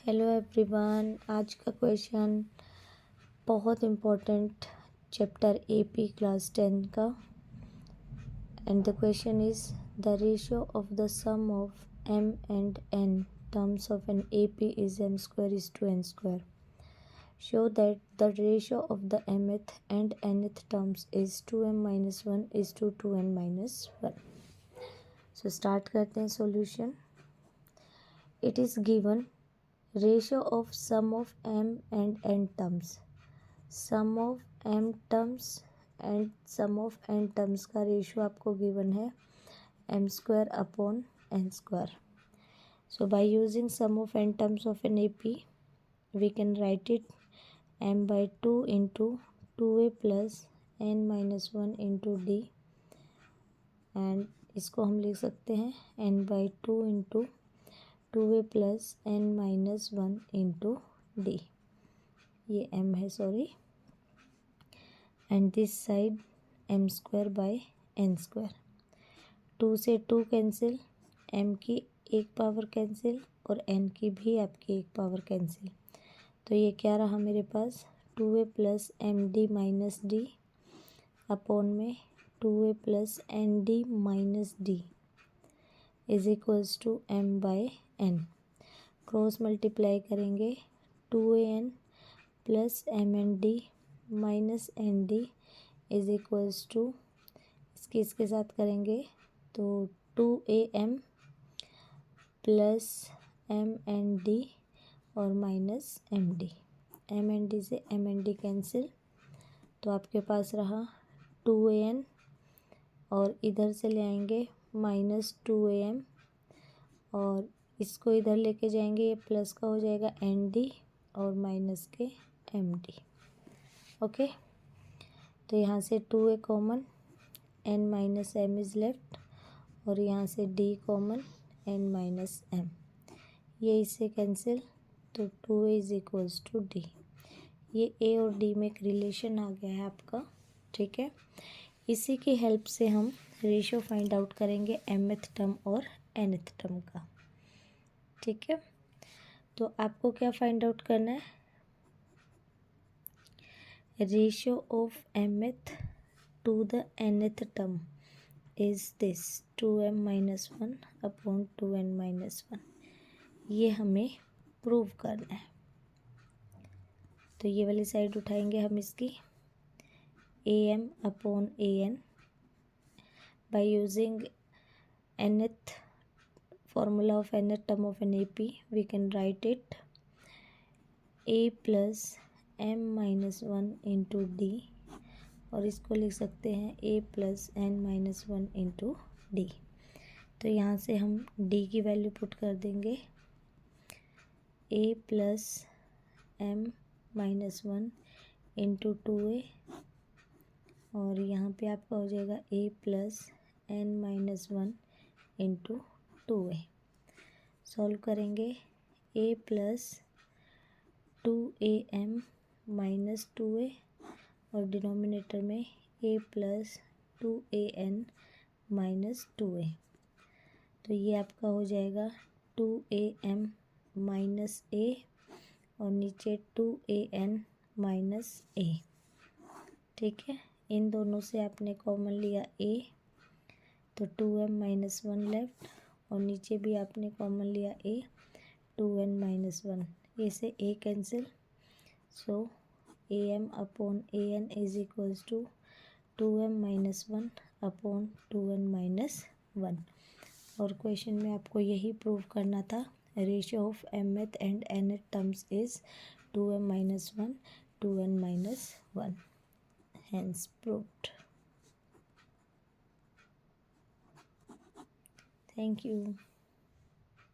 Hello everyone. आज का question बहुत इम्पोर्टेंट चैप्टर एपी क्लास 10 का। And the question is the ratio of the sum of m and n terms of an AP is m square is to n square. Show that the ratio of the mth and nth terms is 2m minus 1 is to 2n minus 1. So start करते हैं solution. It is given ratio of sum of m and n terms. Sum of m terms and sum of n terms का ratio आपको given है m square upon n square. So by using sum of n terms of an AP we can write it m by 2 into 2a plus n minus 1 into d, and इसको हम लिख सकते हैं n by 2 into 2a plus n minus 1 into d. ये m है sorry, and this side m square by n square. 2 से 2 cancel, m की एक पावर कैंसिल और n की भी आपकी एक पावर कैंसिल. तो ये क्या रहा मेरे पास 2a plus m d minus d upon में 2a plus n d minus d is equals to m बाय n. क्रॉस मल्टीप्लाई करेंगे 2an plus m n d minus n d is equals to, इसके साथ करेंगे तो 2am plus m n d और minus m d. M n d से m n d cancel, तो आपके पास रहा 2an और इधर से ले आएंगे माइनस 2am और इसको इधर लेके जाएंगे, ये प्लस का हो जाएगा एन डी और माइनस के एम डी. ओके, तो यहाँ से 2a common, n minus m is left, और यहाँ से d common n minus m. ये इससे कैंसिल, तो 2a is equals to d. ये a और d में एक रिलेशन आ गया है आपका. ठीक है, इसी की हेल्प से हम रेशियो फाइंड आउट करेंगे mth टर्म और nth टर्म का. ठीक है, तो आपको क्या फाइंड आउट करना है, ratio of mth to the nth term is this 2m minus 1 upon 2n minus 1. ये हमें प्रूव करना है. तो ये वाली साइड उठाएंगे हम इसकी am upon an. By using nth formula of nth term of an AP we can write it a plus m minus 1 into d, और इसको लिख सकते हैं a plus n minus 1 into d. तो यहाँ से हम d की वैल्यू पुट कर देंगे a plus m minus 1 into 2a, और यहाँ पे आपका हो जाएगा a plus n minus 1 into 2a. Solve करेंगे a plus 2am minus 2a और डिनोमिनेटर में a plus 2an minus 2a. तो ये आपका हो जाएगा 2am माइनस a और नीचे 2an माइनस a. ठीक है, इन दोनों से आपने कॉमन लिया a, तो 2m माइनस 1 लेफ्ट, और नीचे भी आपने कॉमन लिया a, 2n माइनस 1. ये से a cancel, so am upon an is equals to 2m minus 1 upon 2n minus 1. और क्वेश्चन में आपको यही प्रूव करना था, ratio of mth and nth terms is 2m minus 1 2n minus 1. Hence proved. Thank you.